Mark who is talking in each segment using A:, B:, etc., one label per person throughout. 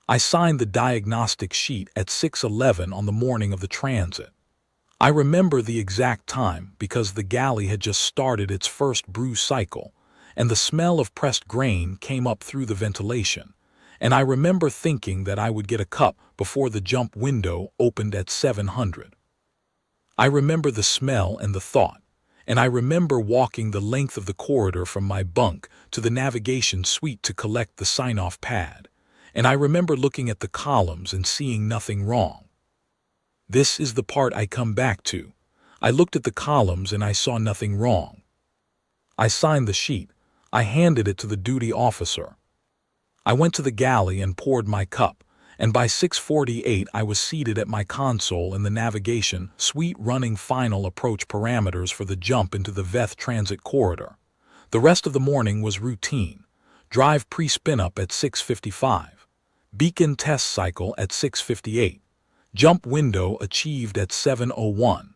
A: I signed the diagnostic sheet at 6:11 on the morning of the transit. I remember the exact time because the galley had just started its first brew cycle, and the smell of pressed grain came up through the ventilation, and I remember thinking that I would get a cup before the jump window opened at 700. I remember the smell and the thought, and I remember walking the length of the corridor from my bunk to the navigation suite to collect the sign-off pad, and I remember looking at the columns and seeing nothing wrong. This is the part I come back to. I looked at the columns and I saw nothing wrong. I signed the sheet. I handed it to the duty officer. I went to the galley and poured my cup, and by 6:48 I was seated at my console in the navigation suite running final approach parameters for the jump into the VETH transit corridor. The rest of the morning was routine. Drive pre-spin-up at 6:55. Beacon test cycle at 6:58. Jump window achieved at 7:01.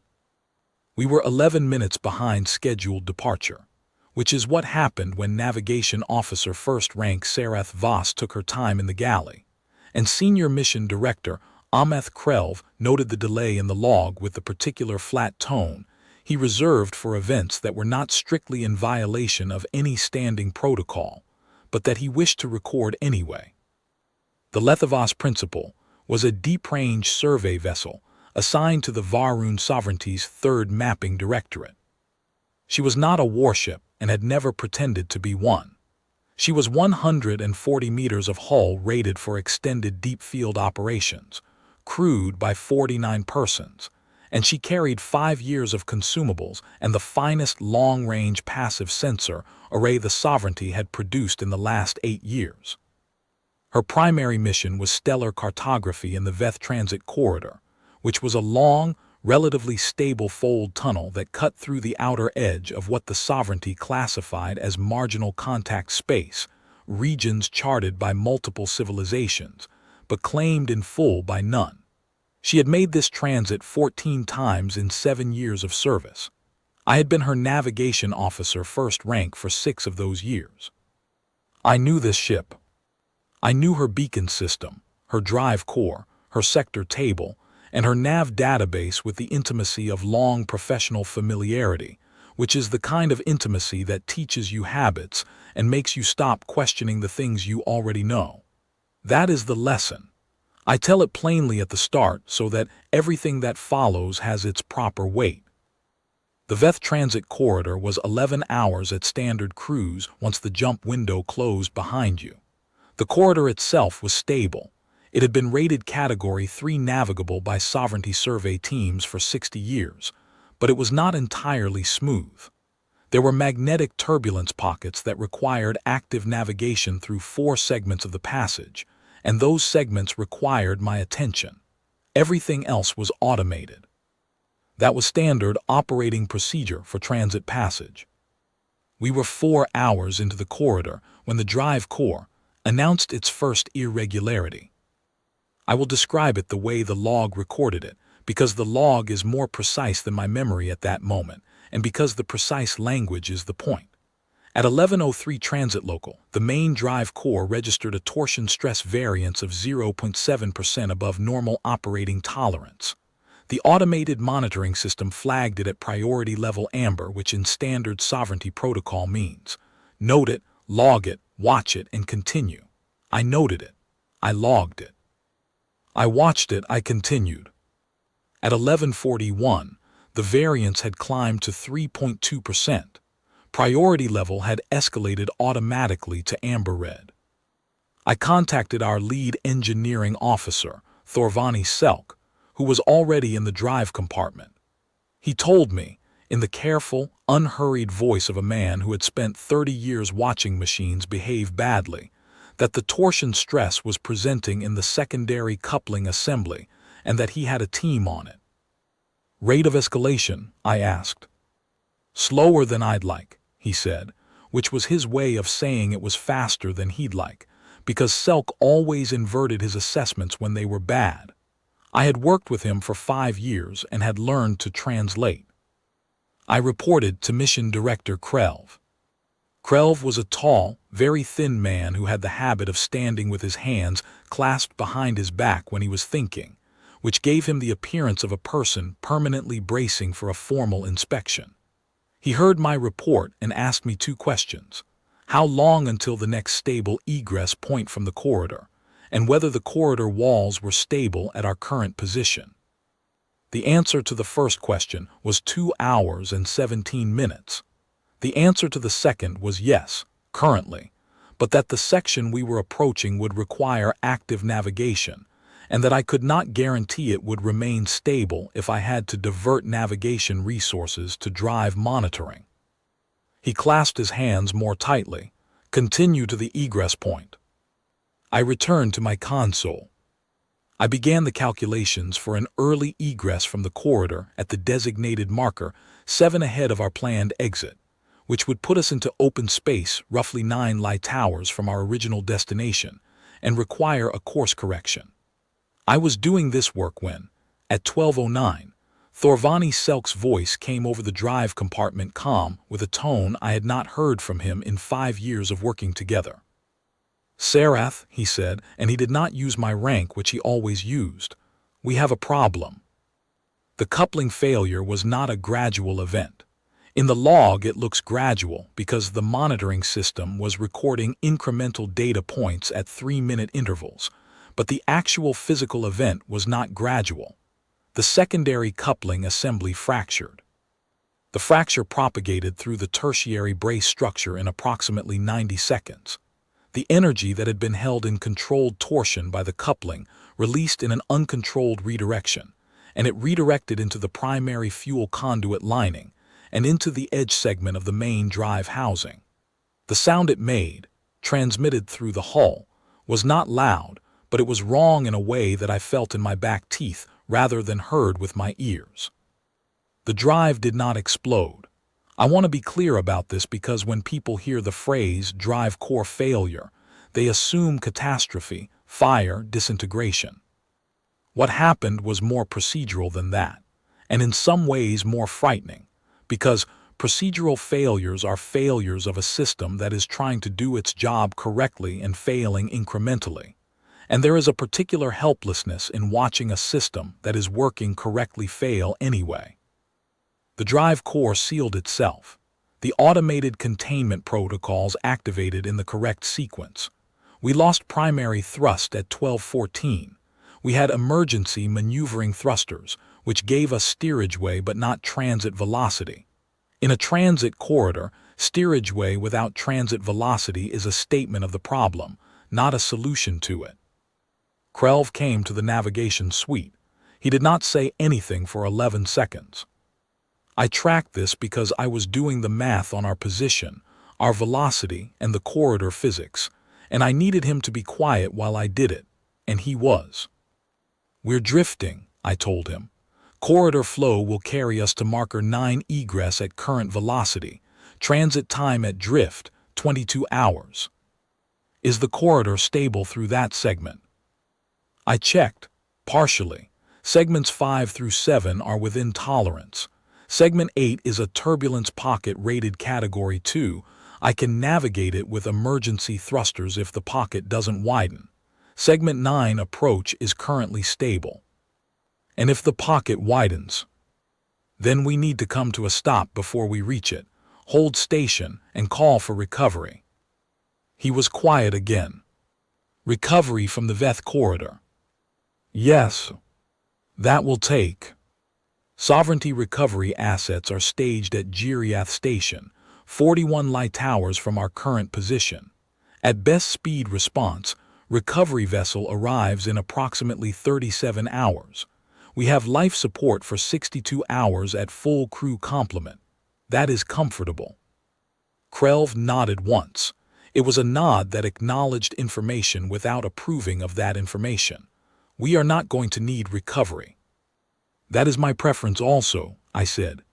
A: We were 11 minutes behind scheduled departure, which is what happened when Navigation Officer First Rank Sarath Voss took her time in the galley, and Senior Mission Director Ameth Krelv noted the delay in the log with the particular flat tone he reserved for events that were not strictly in violation of any standing protocol, but that he wished to record anyway. The Lethavos Principal was a deep-range survey vessel assigned to the Varun Sovereignty's 3rd Mapping Directorate. She was not a warship and had never pretended to be one. She was 140 meters of hull rated for extended deep-field operations, crewed by 49 persons, and she carried 5 years of consumables and the finest long-range passive sensor array the Sovereignty had produced in the last 8 years. Her primary mission was stellar cartography in the VETH transit corridor, which was a long, relatively stable fold tunnel that cut through the outer edge of what the Sovereignty classified as marginal contact space, regions charted by multiple civilizations, but claimed in full by none. She had made this transit 14 times in 7 years of service. I had been her navigation officer first rank for 6 of those years. I knew this ship. I knew her beacon system, her drive core, her sector table, and her nav database with the intimacy of long professional familiarity, which is the kind of intimacy that teaches you habits and makes you stop questioning the things you already know. That is the lesson. I tell it plainly at the start so that everything that follows has its proper weight. The VETH transit corridor was 11 hours at standard cruise once the jump window closed behind you. The corridor itself was stable. It had been rated Category 3 navigable by Sovereignty survey teams for 60 years, but it was not entirely smooth. There were magnetic turbulence pockets that required active navigation through 4 segments of the passage, and those segments required my attention. Everything else was automated. That was standard operating procedure for transit passage. We were 4 hours into the corridor when the drive core announced its first irregularity. I will describe it the way the log recorded it, because the log is more precise than my memory at that moment, and because the precise language is the point. At 11:03 transit local, the main drive core registered a torsion stress variance of 0.7% above normal operating tolerance. The automated monitoring system flagged it at priority level amber, which in standard Sovereignty protocol means note it, log it, watch it, and continue. I noted it. I logged it. I watched it. I continued. At 11:41, the variance had climbed to 3.2%. Priority level had escalated automatically to amber red. I contacted our lead engineering officer, Thorvani Selk, who was already in the drive compartment. He told me, in the careful, unhurried voice of a man who had spent 30 years watching machines behave badly, that the torsion stress was presenting in the secondary coupling assembly and that he had a team on it. Rate of escalation, I asked. Slower than I'd like, he said, which was his way of saying it was faster than he'd like, because Selk always inverted his assessments when they were bad. I had worked with him for 5 years and had learned to translate. I reported to Mission Director Krelv. Krelv was a tall, very thin man who had the habit of standing with his hands clasped behind his back when he was thinking, which gave him the appearance of a person permanently bracing for a formal inspection. He heard my report and asked me two questions: how long until the next stable egress point from the corridor, and whether the corridor walls were stable at our current position. The answer to the first question was 2 hours and 17 minutes. The answer to the second was yes, currently, but that the section we were approaching would require active navigation, and that I could not guarantee it would remain stable if I had to divert navigation resources to drive monitoring. He clasped his hands more tightly. Continue to the egress point. I returned to my console. I began the calculations for an early egress from the corridor at the designated marker 7 ahead of our planned exit, which would put us into open space roughly 9 light hours from our original destination and require a course correction. I was doing this work when, at 12:09, Thorvani Selk's voice came over the drive compartment comm with a tone I had not heard from him in 5 years of working together. "Sarath," he said, and he did not use my rank, which he always used, "we have a problem." The coupling failure was not a gradual event. In the log it looks gradual because the monitoring system was recording incremental data points at 3-minute intervals, but the actual physical event was not gradual. The secondary coupling assembly fractured. The fracture propagated through the tertiary brace structure in approximately 90 seconds. The energy that had been held in controlled torsion by the coupling released in an uncontrolled redirection, and it redirected into the primary fuel conduit lining and into the edge segment of the main drive housing. The sound it made, transmitted through the hull, was not loud, but it was wrong in a way that I felt in my back teeth rather than heard with my ears. The drive did not explode. I want to be clear about this because when people hear the phrase drive core failure, they assume catastrophe, fire, disintegration. What happened was more procedural than that, and in some ways more frightening, because procedural failures are failures of a system that is trying to do its job correctly and failing incrementally. And there is a particular helplessness in watching a system that is working correctly fail anyway. The drive core sealed itself. The automated containment protocols activated in the correct sequence. We lost primary thrust at 12:14. We had emergency maneuvering thrusters, which gave us steerageway but not transit velocity. In a transit corridor, steerageway without transit velocity is a statement of the problem, not a solution to it. Krelv came to the navigation suite. He did not say anything for 11 seconds. I tracked this because I was doing the math on our position, our velocity, and the corridor physics, and I needed him to be quiet while I did it, and he was. "We're drifting," I told him. "Corridor flow will carry us to marker 9 egress at current velocity. Transit time at drift, 22 hours. Is the corridor stable through that segment?" I checked, partially. Segments 5 through 7 are within tolerance. Segment 8 is a turbulence pocket rated Category 2. I can navigate it with emergency thrusters if the pocket doesn't widen. Segment 9 approach is currently stable. And if the pocket widens, then we need to come to a stop before we reach it, hold station, and call for recovery. He was quiet again. "Recovery from the Veth corridor." "Yes. That will take." Sovereignty recovery assets are staged at Giriath Station, 41 light hours from our current position. At best speed response, recovery vessel arrives in approximately 37 hours. We have life support for 62 hours at full crew complement. That is comfortable. Krelv nodded once. It was a nod that acknowledged information without approving of that information. "We are not going to need recovery." "That is my preference also," I said.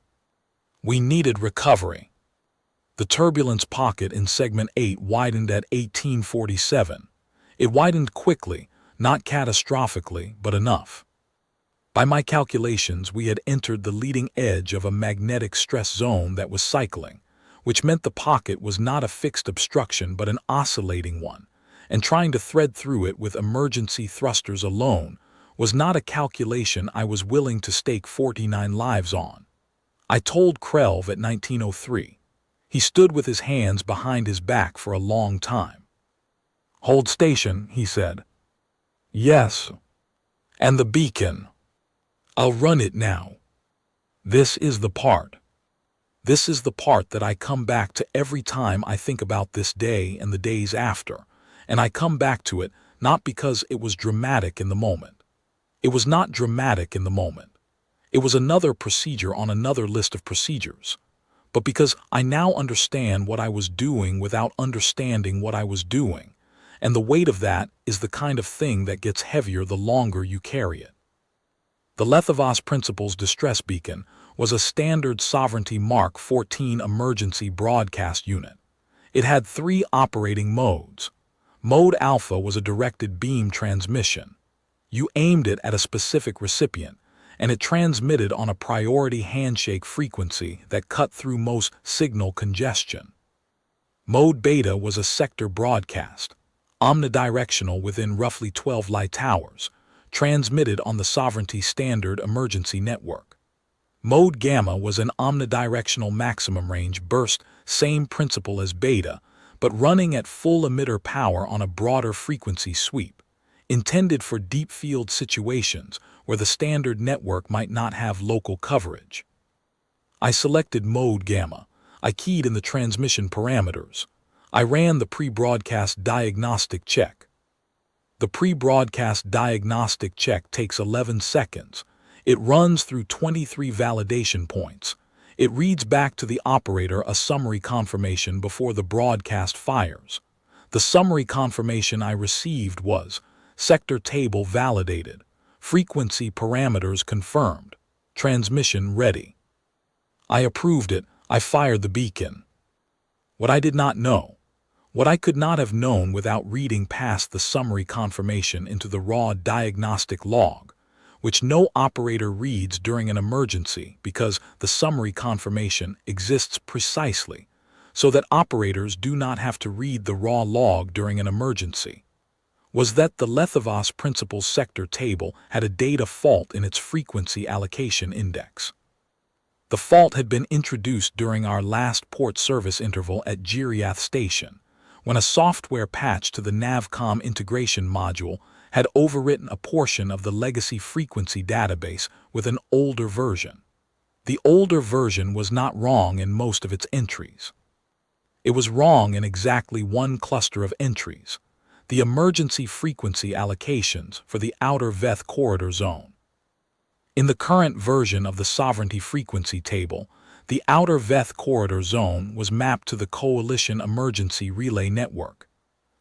A: We needed recovery. The turbulence pocket in segment 8 widened at 1847. It widened quickly, not catastrophically, but enough. By my calculations, we had entered the leading edge of a magnetic stress zone that was cycling. which meant the pocket was not a fixed obstruction but an oscillating one, and trying to thread through it with emergency thrusters alone was not a calculation I was willing to stake 49 lives on. I told Krelv at 1903. He stood with his hands behind his back for a long time. "Hold station," he said. "Yes." "And the beacon?" "I'll run it now." This is the part. This is the part that I come back to every time I think about this day and the days after, and I come back to it not because it was dramatic in the moment. It was not dramatic in the moment. It was another procedure on another list of procedures. But because I now understand what I was doing without understanding what I was doing, and the weight of that is the kind of thing that gets heavier the longer you carry it. The Lethivas Principles Distress Beacon was a standard Sovereignty Mark 14 emergency broadcast unit. It had 3 operating modes. Mode Alpha was a directed beam transmission. You aimed it at a specific recipient, and it transmitted on a priority handshake frequency that cut through most signal congestion. Mode Beta was a sector broadcast, omnidirectional within roughly 12 light hours, transmitted on the Sovereignty Standard Emergency Network. Mode Gamma was an omnidirectional maximum range burst, same principle as Beta, but running at full emitter power on a broader frequency sweep, intended for deep field situations where the standard network might not have local coverage. I selected Mode Gamma. I keyed in the transmission parameters. I ran the pre-broadcast diagnostic check. The pre-broadcast diagnostic check takes 11 seconds. It runs through 23 validation points. It reads back to the operator a summary confirmation before the broadcast fires. The summary confirmation I received was: sector table validated, frequency parameters confirmed, transmission ready. I approved it. I fired the beacon. What I did not know, what I could not have known without reading past the summary confirmation into the raw diagnostic log, which no operator reads during an emergency because the summary confirmation exists precisely so that operators do not have to read the raw log during an emergency, was that the Lethivas Principles sector table had a data fault in its frequency allocation index. The fault had been introduced during our last port service interval at Giriath Station, when a software patch to the Navcom integration module had overwritten a portion of the legacy frequency database with an older version. The older version was not wrong in most of its entries. It was wrong in exactly one cluster of entries, the emergency frequency allocations for the outer Veth corridor zone. In the current version of the Sovereignty Frequency Table, the outer Veth corridor zone was mapped to the Coalition Emergency Relay Network,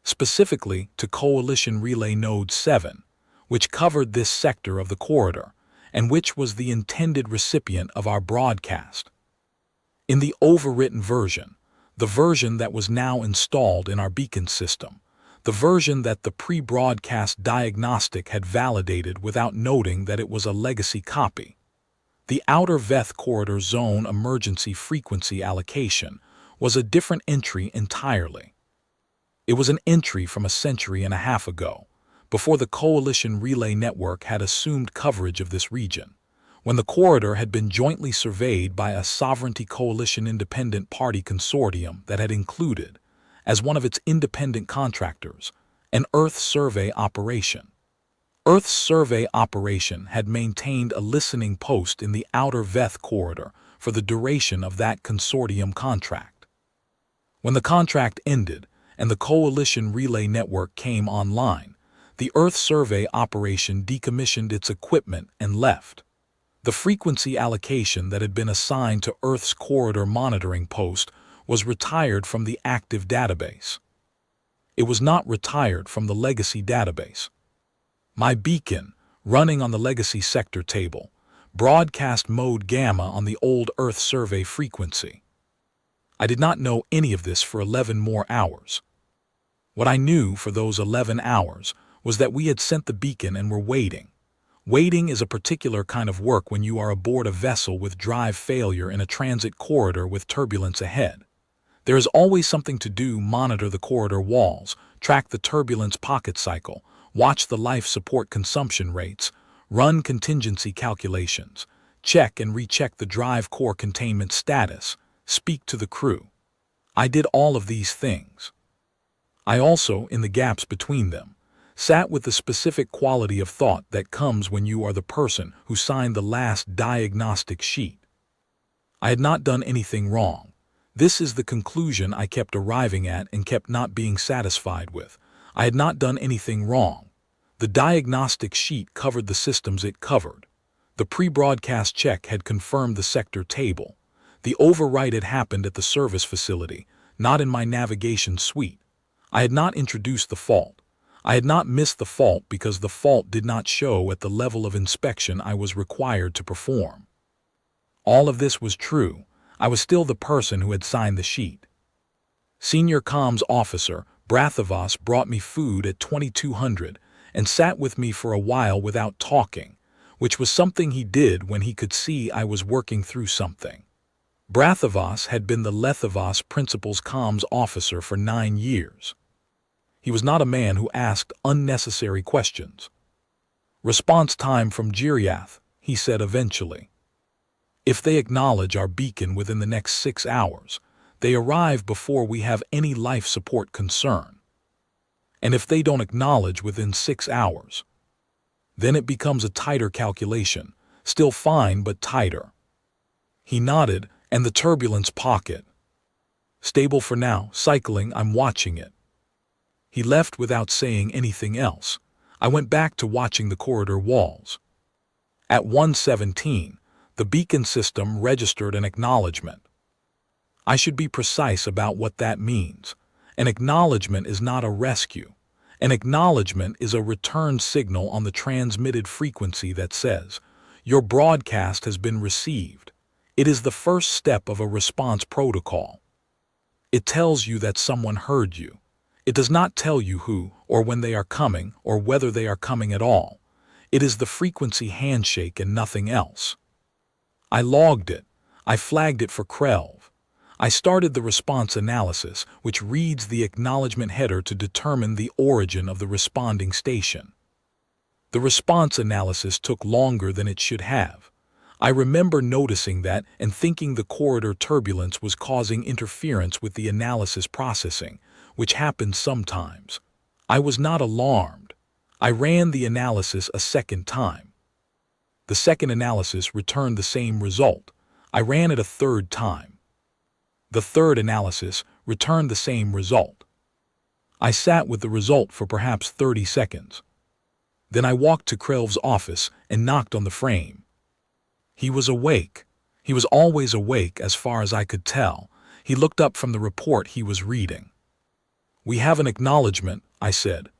A: specifically to Coalition Relay Node 7, which covered this sector of the corridor, and which was the intended recipient of our broadcast. In the overwritten version, the version that was now installed in our beacon system, the version that the pre-broadcast diagnostic had validated without noting that it was a legacy copy, the outer Veth corridor zone emergency frequency allocation was a different entry entirely. It was an entry from a century and a half ago, before the Coalition Relay Network had assumed coverage of this region, when the corridor had been jointly surveyed by a Sovereignty Coalition independent party consortium that had included, as one of its independent contractors, an Earth survey operation. Earth's survey operation had maintained a listening post in the outer Veth corridor for the duration of that consortium contract. When the contract ended and the Coalition Relay Network came online, the Earth survey operation decommissioned its equipment and left. The frequency allocation that had been assigned to Earth's corridor monitoring post was retired from the active database. It was not retired from the legacy database. My beacon, running on the legacy sector table, broadcast mode gamma on the old Earth survey frequency. I did not know any of this for 11 more hours. What I knew for those 11 hours was that we had sent the beacon and were waiting. Waiting is a particular kind of work when you are aboard a vessel with drive failure in a transit corridor with turbulence ahead. There is always something to do: monitor the corridor walls, track the turbulence pocket cycle, watch the life support consumption rates, run contingency calculations, check and recheck the drive core containment status, speak to the crew. I did all of these things. I also, in the gaps between them, sat with the specific quality of thought that comes when you are the person who signed the last diagnostic sheet. I had not done anything wrong. This is the conclusion I kept arriving at and kept not being satisfied with. I had not done anything wrong. The diagnostic sheet covered the systems it covered. The pre-broadcast check had confirmed the sector table. The overwrite had happened at the service facility, not in my navigation suite. I had not introduced the fault. I had not missed the fault because the fault did not show at the level of inspection I was required to perform. All of this was true. I was still the person who had signed the sheet. Senior comms officer Brathavas brought me food at 2200 and sat with me for a while without talking, which was something he did when he could see I was working through something. Brathavas had been the Lethavas principal's comms officer for 9 years. He was not a man who asked unnecessary questions. "Response time from Giriath," he said eventually. "If they acknowledge our beacon within the next 6 hours, they arrive before we have any life support concern. And if they don't acknowledge within 6 hours, then it becomes a tighter calculation, still fine but tighter." He nodded, and the turbulence pocket. "Stable for now, cycling, I'm watching it." He left without saying anything else. I went back to watching the corridor walls. At 1:17, the beacon system registered an acknowledgement. I should be precise about what that means. An acknowledgement is not a rescue. An acknowledgement is a return signal on the transmitted frequency that says, "Your broadcast has been received." It is the first step of a response protocol. It tells you that someone heard you. It does not tell you who or when they are coming or whether they are coming at all. It is the frequency handshake and nothing else. I logged it. I flagged it for Krelv. I started the response analysis, which reads the acknowledgement header to determine the origin of the responding station. The response analysis took longer than it should have. I remember noticing that and thinking the corridor turbulence was causing interference with the analysis processing, which happens sometimes. I was not alarmed. I ran the analysis a second time. The second analysis returned the same result. I ran it a third time. The third analysis returned the same result. I sat with the result for perhaps 30 seconds. Then I walked to Krelv's office and knocked on the frame. He was awake. He was always awake as far as I could tell. He looked up from the report he was reading. "We have an acknowledgement," I said.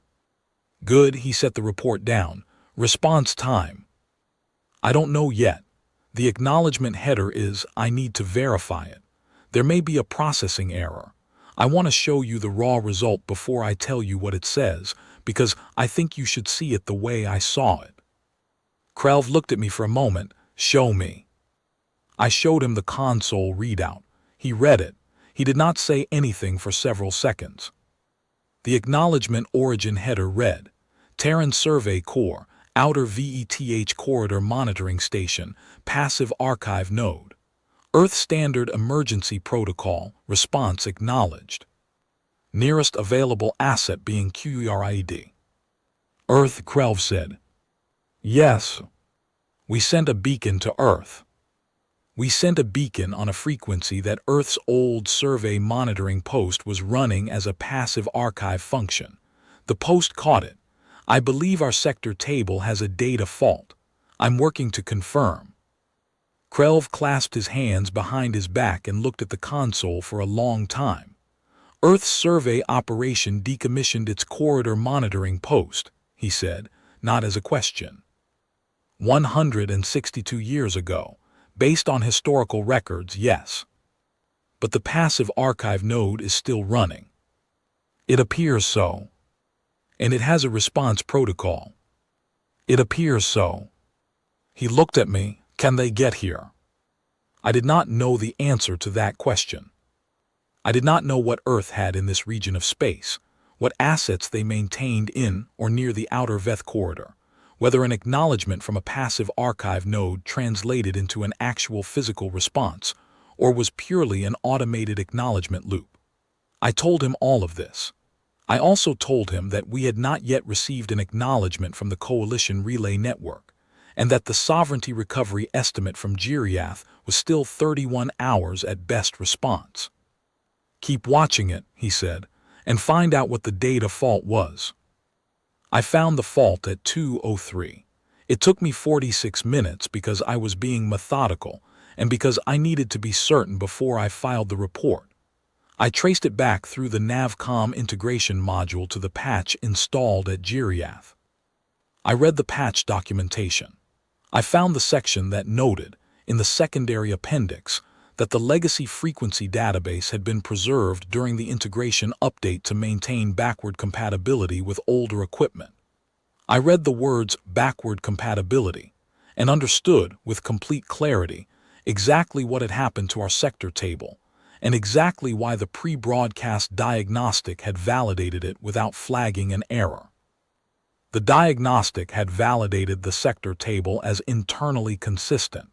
A: "Good," he set the report down. "Response time." "I don't know yet. The acknowledgement header is, I need to verify it. There may be a processing error. I want to show you the raw result before I tell you what it says, because I think you should see it the way I saw it." Krelv looked at me for a moment. "Show me." I showed him the console readout. He read it. He did not say anything for several seconds. The acknowledgement origin header read, "Terran Survey Corps, Outer VETH Corridor Monitoring Station, Passive Archive Node. Earth Standard Emergency Protocol, Response Acknowledged. Nearest available asset being QRID." "Earth," Krelv said. "Yes. We sent a beacon to Earth. We sent a beacon on a frequency that Earth's old survey monitoring post was running as a passive archive function. The post caught it. I believe our sector table has a data fault. I'm working to confirm." Krelv clasped his hands behind his back and looked at the console for a long time. "Earth's survey operation decommissioned its corridor monitoring post," he said, not as a question. 162 years ago. Based on historical records, yes. But the passive archive node is still running. It appears so. And it has a response protocol. It appears so. He looked at me. "Can they get here?" I did not know the answer to that question. I did not know what Earth had in this region of space, what assets they maintained in or near the outer Veth corridor, whether an acknowledgement from a passive archive node translated into an actual physical response, or was purely an automated acknowledgement loop. I told him all of this. I also told him that we had not yet received an acknowledgement from the Coalition Relay Network, and that the sovereignty recovery estimate from Giriath was still 31 hours at best response. "Keep watching it," he said, "and find out what the data fault was." I found the fault at 2:03. It took me 46 minutes because I was being methodical and because I needed to be certain before I filed the report. I traced it back through the Navcom integration module to the patch installed at Giriath. I read the patch documentation. I found the section that noted, in the secondary appendix, that the legacy frequency database had been preserved during the integration update to maintain backward compatibility with older equipment. I read the words backward compatibility and understood with complete clarity exactly what had happened to our sector table and exactly why the pre-broadcast diagnostic had validated it without flagging an error. The diagnostic had validated the sector table as internally consistent.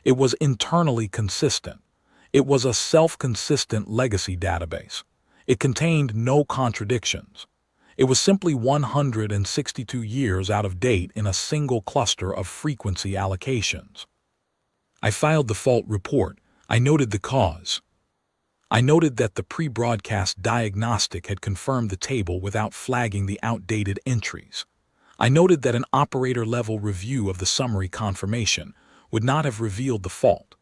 A: It was internally consistent. It was a self-consistent legacy database. It contained no contradictions. It was simply 162 years out of date in a single cluster of frequency allocations. I filed the fault report. I noted the cause. I noted that the pre-broadcast diagnostic had confirmed the table without flagging the outdated entries. I noted that an operator-level review of the summary confirmation would not have revealed the fault.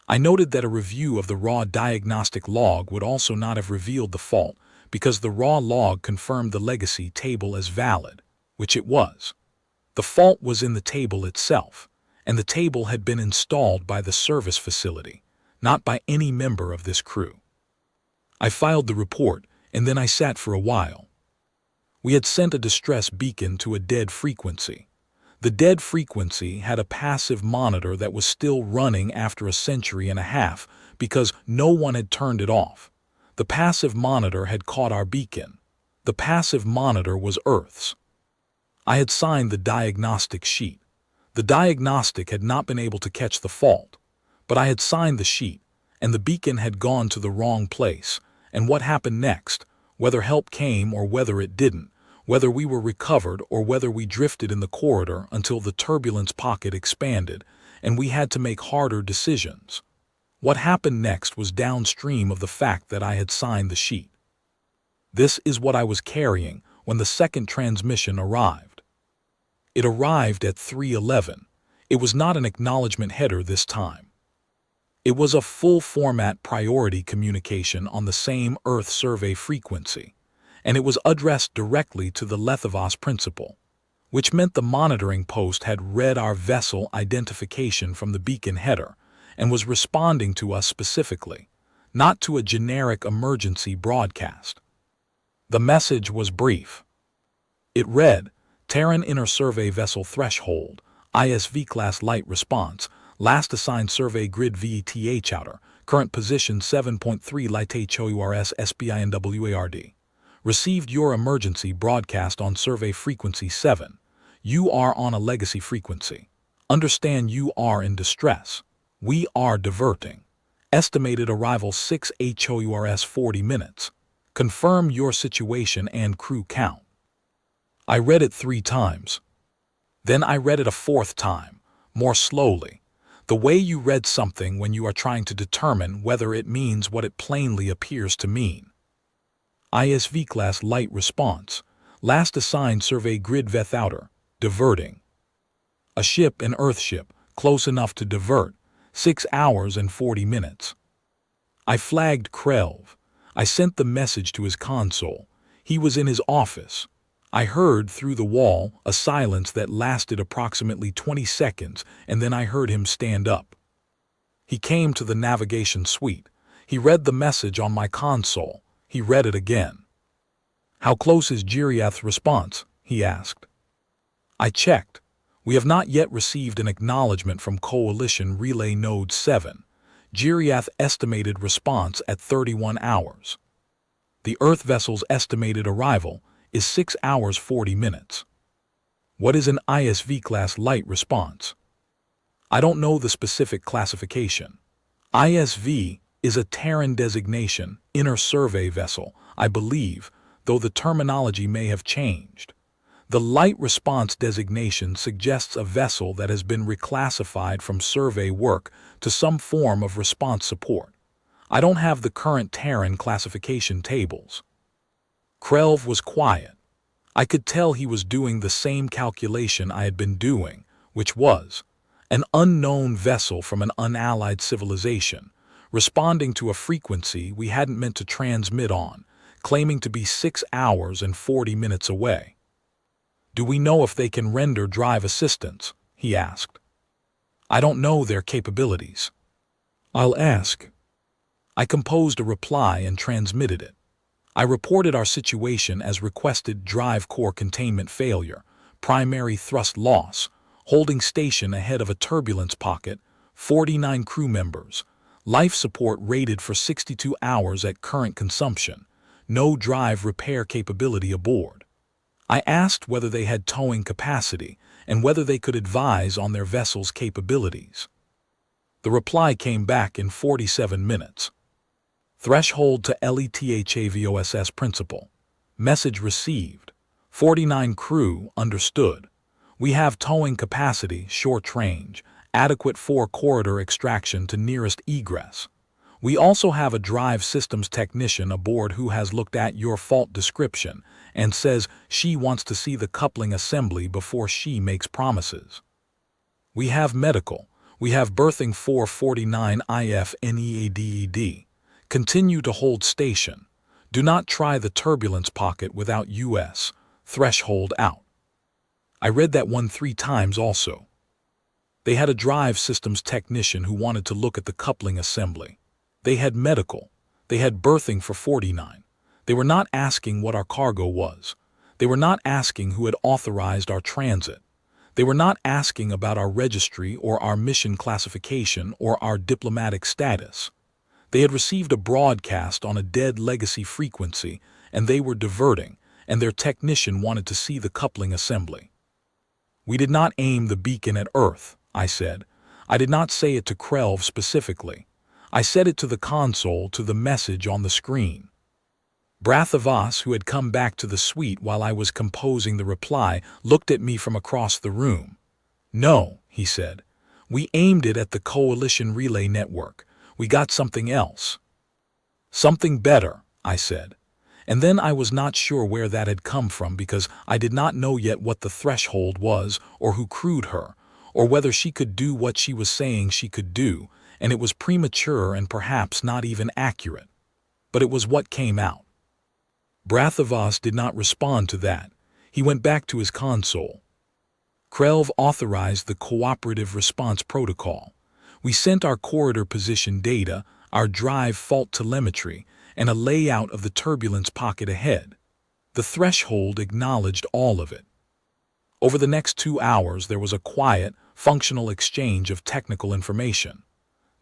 A: I noted that a review of the raw diagnostic log would also not have revealed the fault because the raw log confirmed the legacy table as valid, which it was. The fault was in the table itself, and the table had been installed by the service facility, not by any member of this crew. I filed the report, and then I sat for a while. We had sent a distress beacon to a dead frequency. The dead frequency had a passive monitor that was still running after a century and a half because no one had turned it off. The passive monitor had caught our beacon. The passive monitor was Earth's. I had signed the diagnostic sheet. The diagnostic had not been able to catch the fault, but I had signed the sheet, and the beacon had gone to the wrong place, and what happened next, whether help came or whether it didn't, whether we were recovered or whether we drifted in the corridor until the turbulence pocket expanded and we had to make harder decisions. What happened next was downstream of the fact that I had signed the sheet. This is what I was carrying when the second transmission arrived. It arrived at 3:11. It was not an acknowledgement header this time. It was a full-format priority communication on the same Earth survey frequency, and it was addressed directly to the Lethivos principal, which meant the monitoring post had read our vessel identification from the beacon header and was responding to us specifically, not to a generic emergency broadcast. The message was brief. It read, Terran Inner Survey Vessel Threshold, ISV Class Light Response, Last Assigned Survey Grid VETH Outer, Current Position 7.3 Light HOURS SBINWARD. Received your emergency broadcast on Survey Frequency 7. You are on a legacy frequency. Understand you are in distress. We are diverting. Estimated arrival 6 HOURS 40 minutes. Confirm your situation and crew count. I read it 3 times. Then I read it a 4th time, more slowly, the way you read something when you are trying to determine whether it means what it plainly appears to mean. ISV Class Light Response, Last Assigned Survey Grid Veth Outer, diverting. A ship, an Earthship, close enough to divert, 6 hours and 40 minutes. I flagged Krelv. I sent the message to his console. He was in his office. I heard through the wall a silence that lasted approximately 20 seconds, and then I heard him stand up. He came to the navigation suite. He read the message on my console. He read it again. How close is Giriath's response? He asked. I checked. We have not yet received an acknowledgement from Coalition Relay Node 7. Giriath estimated response at 31 hours. The Earth vessel's estimated arrival is 6 hours 40 minutes. What is an ISV-class light response? I don't know the specific classification. ISV is a Terran designation, inner survey vessel, I believe, though the terminology may have changed. The light response designation suggests a vessel that has been reclassified from survey work to some form of response support. I don't have the current Terran classification tables. Krelv was quiet. I could tell he was doing the same calculation I had been doing, which was an unknown vessel from an unallied civilization, responding to a frequency we hadn't meant to transmit on, claiming to be 6 hours and 40 minutes away. Do we know if they can render drive assistance? He asked. I don't know their capabilities. I'll ask. I composed a reply and transmitted it. I reported our situation as requested: drive core containment failure, primary thrust loss, holding station ahead of a turbulence pocket, 49 crew members, life support rated for 62 hours at current consumption, no drive repair capability aboard. I asked whether they had towing capacity and whether they could advise on their vessel's capabilities. The reply came back in 47 minutes. Threshold to LETHAVOSS principal. Message received. 49 crew understood. We have towing capacity, short range, adequate 4-corridor extraction to nearest egress. We also have a drive systems technician aboard who has looked at your fault description and says she wants to see the coupling assembly before she makes promises. We have medical. We have berthing 449 IFNEADED. Continue to hold station. Do not try the turbulence pocket without US. Threshold out. I read that one 3 times also. They had a drive systems technician who wanted to look at the coupling assembly. They had medical. They had berthing for 49. They were not asking what our cargo was. They were not asking who had authorized our transit. They were not asking about our registry or our mission classification or our diplomatic status. They had received a broadcast on a dead legacy frequency, and they were diverting, and their technician wanted to see the coupling assembly. We did not aim the beacon at Earth, I said. I did not say it to Krelv specifically. I said it to the console, to the message on the screen. Brathavas, who had come back to the suite while I was composing the reply, looked at me from across the room. No, he said. We aimed it at the coalition relay network. We got something else. Something better, I said. And then I was not sure where that had come from because I did not know yet what the threshold was or who crewed her, or whether she could do what she was saying she could do, and it was premature and perhaps not even accurate. But it was what came out. Brathavas did not respond to that. He went back to his console. Krelv authorized the cooperative response protocol. We sent our corridor position data, our drive fault telemetry, and a layout of the turbulence pocket ahead. The threshold acknowledged all of it. Over the next 2 hours, there was a quiet, functional exchange of technical information.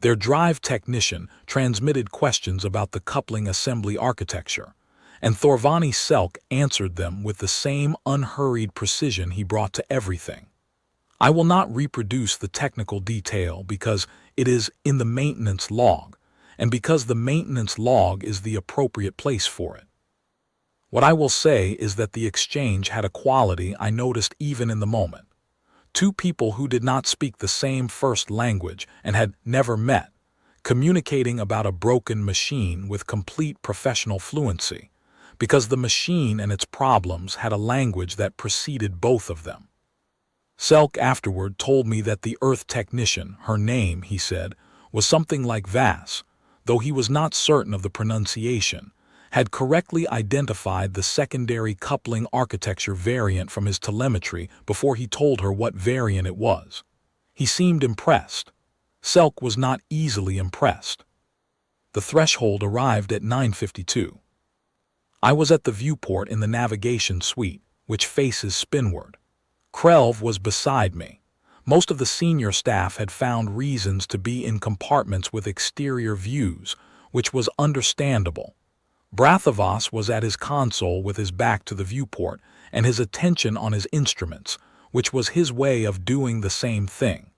A: Their drive technician transmitted questions about the coupling assembly architecture, and Thorvani Selk answered them with the same unhurried precision he brought to everything. I will not reproduce the technical detail because it is in the maintenance log, and because the maintenance log is the appropriate place for it. What I will say is that the exchange had a quality I noticed even in the moment. 2 people who did not speak the same first language and had never met, communicating about a broken machine with complete professional fluency, because the machine and its problems had a language that preceded both of them. Selk afterward told me that the Earth technician, her name, he said, was something like Vass, though he was not certain of the pronunciation, had correctly identified the secondary coupling architecture variant from his telemetry before he told her what variant it was. He seemed impressed. Selk was not easily impressed. The threshold arrived at 9:52. I was at the viewport in the navigation suite, which faces spinward. Krelv was beside me. Most of the senior staff had found reasons to be in compartments with exterior views, which was understandable. Brathavas was at his console with his back to the viewport and his attention on his instruments, which was his way of doing the same thing.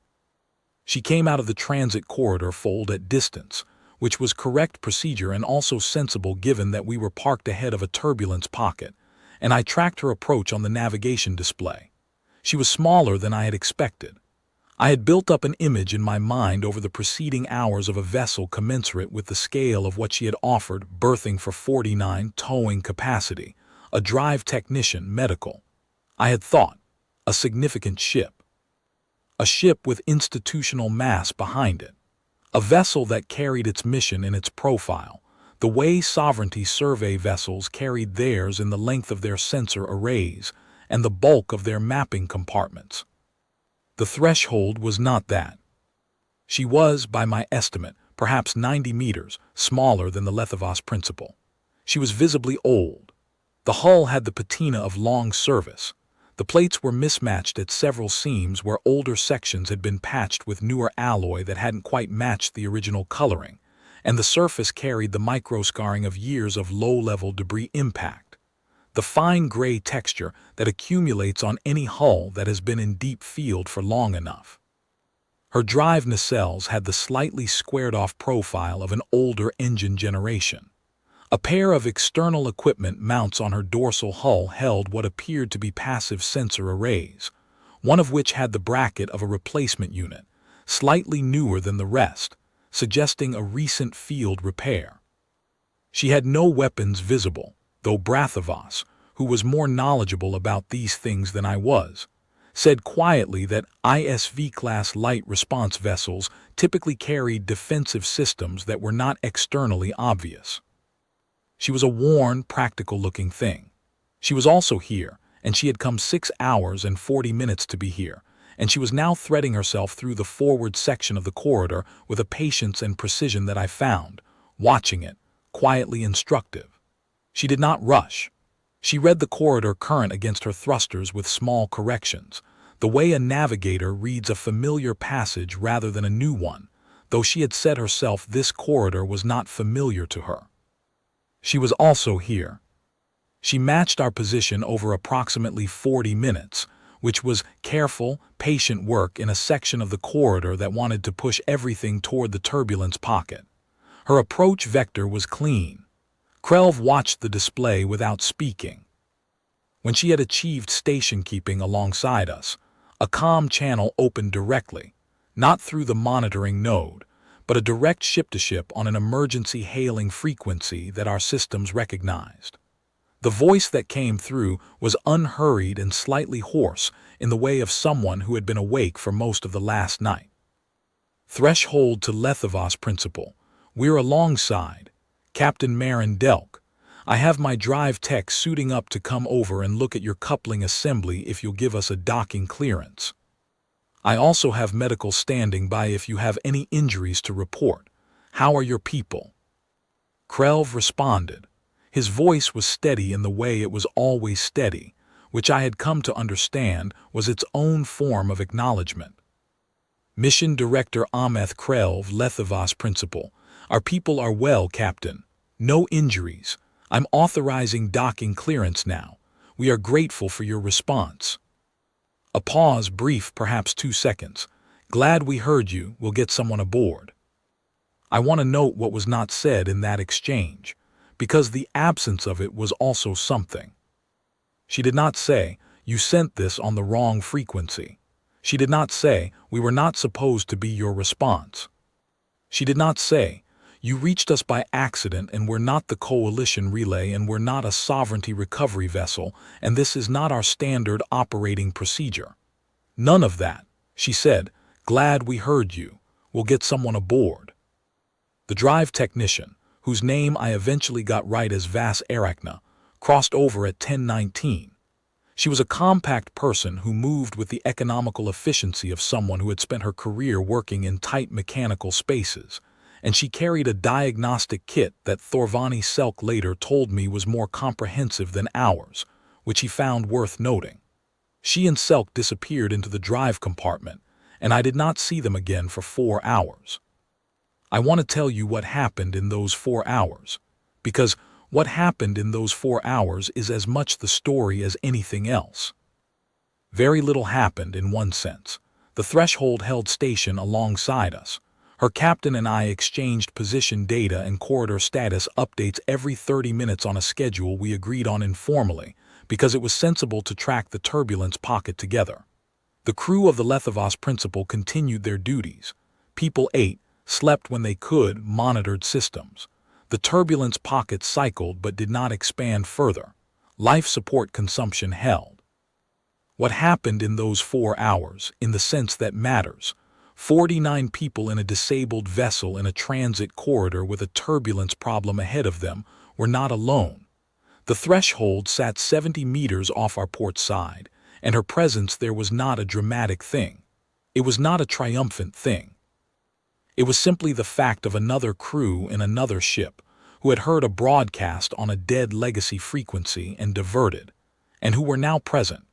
A: She came out of the transit corridor fold at distance, which was correct procedure and also sensible given that we were parked ahead of a turbulence pocket, and I tracked her approach on the navigation display. She was smaller than I had expected. I had built up an image in my mind over the preceding hours of a vessel commensurate with the scale of what she had offered, berthing for 49, towing capacity, a drive technician, medical. I had thought, a significant ship. A ship with institutional mass behind it. A vessel that carried its mission in its profile, the way sovereignty survey vessels carried theirs in the length of their sensor arrays and the bulk of their mapping compartments. The threshold was not that. She was, by my estimate, perhaps 90 meters, smaller than the Lethavas principal. She was visibly old. The hull had the patina of long service. The plates were mismatched at several seams where older sections had been patched with newer alloy that hadn't quite matched the original coloring, and the surface carried the microscarring of years of low-level debris impact. The fine gray texture that accumulates on any hull that has been in deep field for long enough. Her drive nacelles had the slightly squared-off profile of an older engine generation. A pair of external equipment mounts on her dorsal hull held what appeared to be passive sensor arrays, one of which had the bracket of a replacement unit, slightly newer than the rest, suggesting a recent field repair. She had no weapons visible, though Brathavas, who was more knowledgeable about these things than I was, said quietly that ISV-class light response vessels typically carried defensive systems that were not externally obvious. She was a worn, practical-looking thing. She was also here, and she had come 6 hours and 40 minutes to be here, and she was now threading herself through the forward section of the corridor with a patience and precision that I found, watching it, quietly instructive. She did not rush. She read the corridor current against her thrusters with small corrections, the way a navigator reads a familiar passage rather than a new one, though she had said herself this corridor was not familiar to her. She was also here. She matched our position over approximately 40 minutes, which was careful, patient work in a section of the corridor that wanted to push everything toward the turbulence pocket. Her approach vector was clean. Krelv watched the display without speaking. When she had achieved station keeping alongside us, a comm channel opened directly, not through the monitoring node, but a direct ship-to-ship on an emergency hailing frequency that our systems recognized. The voice that came through was unhurried and slightly hoarse in the way of someone who had been awake for most of the last night. Threshold to Lethavas principal. We're alongside. Captain Marin Delk. I have my drive tech suiting up to come over and look at your coupling assembly if you'll give us a docking clearance. I also have medical standing by if you have any injuries to report. How are your people? Krelv responded. His voice was steady in the way it was always steady, which I had come to understand was its own form of acknowledgement. Mission Director Ameth Krelv, Lethavas Principal. Our people are well, Captain. No injuries. I'm authorizing docking clearance now. We are grateful for your response. A pause, brief, perhaps 2 seconds. Glad we heard you. We'll get someone aboard. I want to note what was not said in that exchange, because the absence of it was also something. She did not say, you sent this on the wrong frequency. She did not say, we were not supposed to be your response. She did not say, you reached us by accident and we're not the coalition relay and we're not a sovereignty recovery vessel and this is not our standard operating procedure. None of that. She said, glad we heard you. We'll get someone aboard. The drive technician, whose name I eventually got right as Vas Arachna, crossed over at 10:19. She was a compact person who moved with the economical efficiency of someone who had spent her career working in tight mechanical spaces, and she carried a diagnostic kit that Thorvani Selk later told me was more comprehensive than ours, which he found worth noting. She and Selk disappeared into the drive compartment, and I did not see them again for 4 hours. I want to tell you what happened in those 4 hours, because what happened in those 4 hours is as much the story as anything else. Very little happened in one sense. The threshold held station alongside us. Her captain and I exchanged position data and corridor status updates every 30 minutes on a schedule we agreed on informally, because it was sensible to track the turbulence pocket together. The crew of the Lethivos Principal continued their duties. People ate, slept when they could, monitored systems. The turbulence pocket cycled but did not expand further. Life support consumption held. What happened in those 4 hours, in the sense that matters? 49 people in a disabled vessel in a transit corridor with a turbulence problem ahead of them were not alone. The threshold sat 70 meters off our port side, and her presence there was not a dramatic thing. It was not a triumphant thing. It was simply the fact of another crew in another ship who had heard a broadcast on a dead legacy frequency and diverted, and who were now present,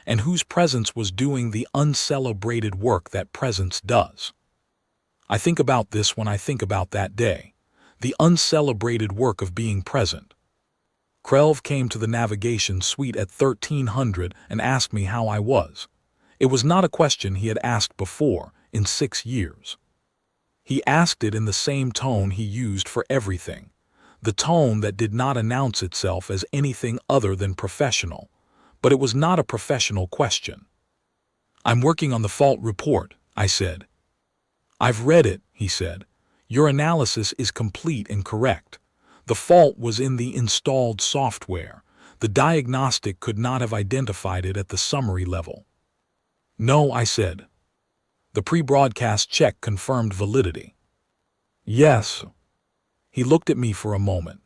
A: and whose presence was doing the uncelebrated work that presence does. I think about this when I think about that day, the uncelebrated work of being present. Krelv came to the navigation suite at 1300 and asked me how I was. It was not a question he had asked before in 6 years. He asked it in the same tone he used for everything, the tone that did not announce itself as anything other than professional. But it was not a professional question. "I'm working on the fault report," I said. "I've read it," he said. "Your analysis is complete and correct. The fault was in the installed software. The diagnostic could not have identified it at the summary level." "No," I said. "The pre-broadcast check confirmed validity." "Yes." He looked at me for a moment.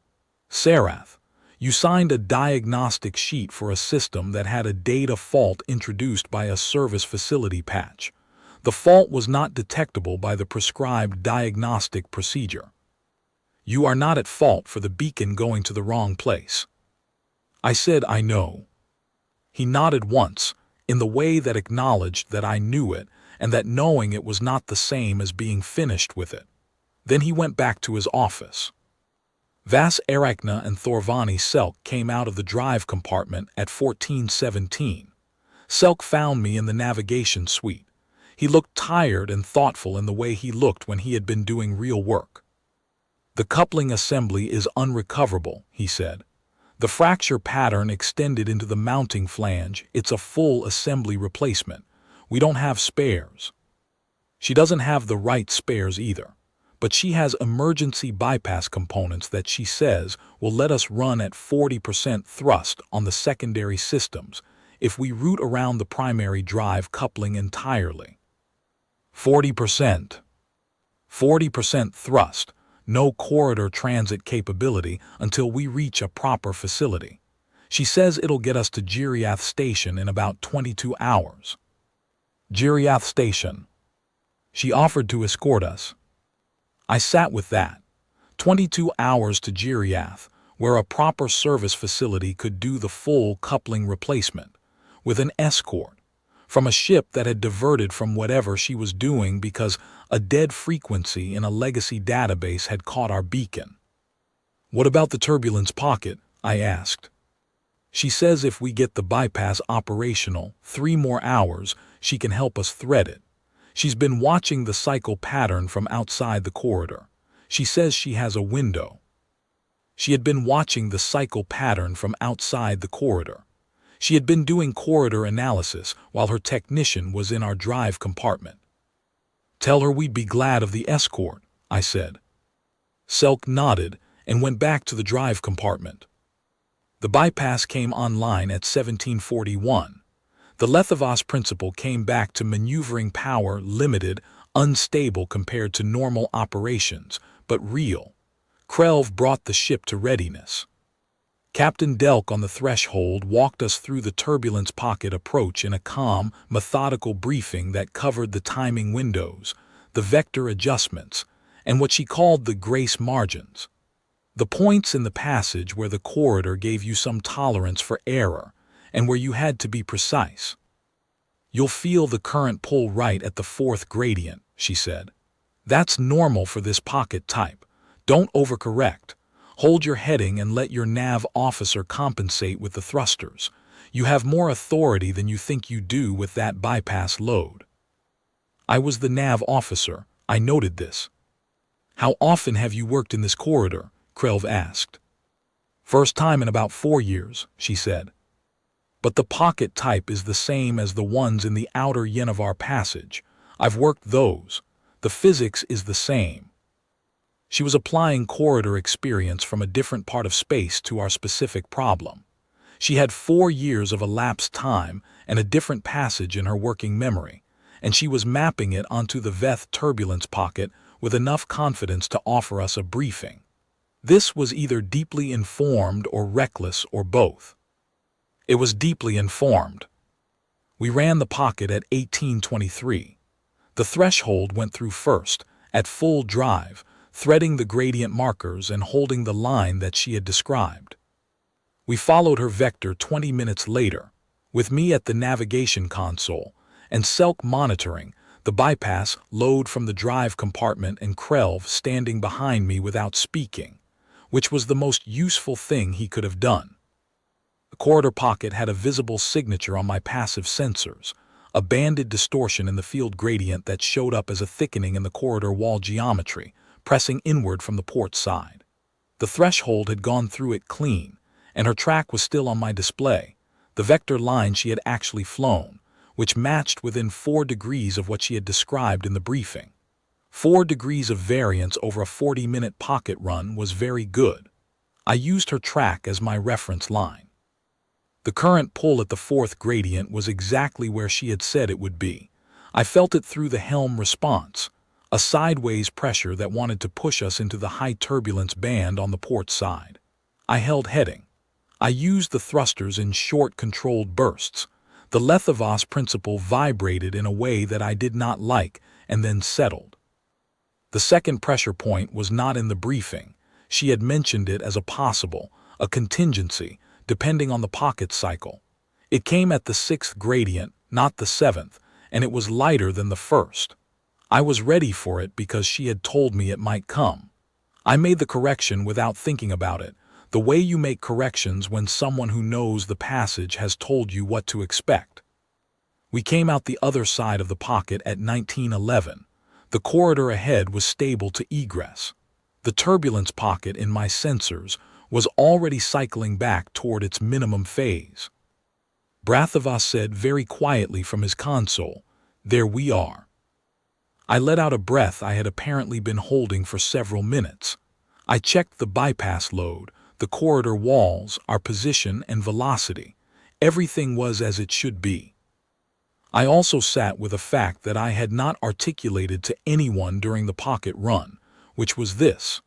A: "Sarath, you signed a diagnostic sheet for a system that had a data fault introduced by a service facility patch. The fault was not detectable by the prescribed diagnostic procedure. You are not at fault for the beacon going to the wrong place." I said, "I know." He nodded once, in the way that acknowledged that I knew it and that knowing it was not the same as being finished with it. Then he went back to his office. Vas Arachna and Thorvani Selk came out of the drive compartment at 1417. Selk found me in the navigation suite. He looked tired and thoughtful in the way he looked when he had been doing real work. "The coupling assembly is unrecoverable," he said. "The fracture pattern extended into the mounting flange. It's a full assembly replacement. We don't have spares." She doesn't have the right spares either, but she has emergency bypass components that she says will let us run at 40% thrust on the secondary systems if we route around the primary drive coupling entirely. 40%. 40% thrust, no corridor transit capability until we reach a proper facility. She says it'll get us to Giriath Station in about 22 hours. Giriath Station. She offered to escort us. I sat with that. 22 hours to Giriath, where a proper service facility could do the full coupling replacement, with an escort, from a ship that had diverted from whatever she was doing because a dead frequency in a legacy database had caught our beacon. "What about the turbulence pocket?" I asked. She says if we get the bypass operational 3 more hours, she can help us thread it. She's been watching the cycle pattern from outside the corridor. She says she has a window. She had been watching the cycle pattern from outside the corridor. She had been doing corridor analysis while her technician was in our drive compartment. "Tell her we'd be glad of the escort," I said. Selk nodded and went back to the drive compartment. The bypass came online at 1741. The Lethivos Principal came back to maneuvering power limited, unstable compared to normal operations, but real. Krelv brought the ship to readiness. Captain Delk on the threshold walked us through the turbulence pocket approach in a calm, methodical briefing that covered the timing windows, the vector adjustments, and what she called the grace margins. The points in the passage where the corridor gave you some tolerance for error, and where you had to be precise. You'll feel the current pull right at the fourth gradient, she said. That's normal for this pocket type. Don't overcorrect. Hold your heading and let your nav officer compensate with the thrusters. You have more authority than you think you do with that bypass load. I was the nav officer. I noted this. How often have you worked in this corridor? Krelv asked. First time in about 4 years, she said. But the pocket type is the same as the ones in the outer Yenevar passage. I've worked those. The physics is the same. She was applying corridor experience from a different part of space to our specific problem. She had 4 years of elapsed time and a different passage in her working memory, and she was mapping it onto the Veth turbulence pocket with enough confidence to offer us a briefing. This was either deeply informed or reckless or both. It was deeply informed. We ran the pocket at 1823. The threshold went through first, at full drive, threading the gradient markers and holding the line that she had described. We followed her vector 20 minutes later, with me at the navigation console, and Selk monitoring the bypass load from the drive compartment and Krelv standing behind me without speaking, which was the most useful thing he could have done. The corridor pocket had a visible signature on my passive sensors, a banded distortion in the field gradient that showed up as a thickening in the corridor wall geometry, pressing inward from the port side. The threshold had gone through it clean, and her track was still on my display, the vector line she had actually flown, which matched within 4 degrees of what she had described in the briefing. 4 degrees of variance over a 40-minute pocket run was very good. I used her track as my reference line. The current pull at the 4th gradient was exactly where she had said it would be. I felt it through the helm response, a sideways pressure that wanted to push us into the high turbulence band on the port side. I held heading. I used the thrusters in short, controlled bursts. The Lethevos principle vibrated in a way that I did not like and then settled. The second pressure point was not in the briefing. She had mentioned it as a possible, a contingency, depending on the pocket cycle. It came at the 6th gradient, not the 7th, and it was lighter than the 1st. I was ready for it because she had told me it might come. I made the correction without thinking about it, the way you make corrections when someone who knows the passage has told you what to expect. We came out the other side of the pocket at 1911. The corridor ahead was stable to egress. The turbulence pocket in my sensors was already cycling back toward its minimum phase. Brathevos said very quietly from his console, "There we are." I let out a breath I had apparently been holding for several minutes. I checked the bypass load, the corridor walls, our position and velocity. Everything was as it should be. I also sat with a fact that I had not articulated to anyone during the pocket run, which was this.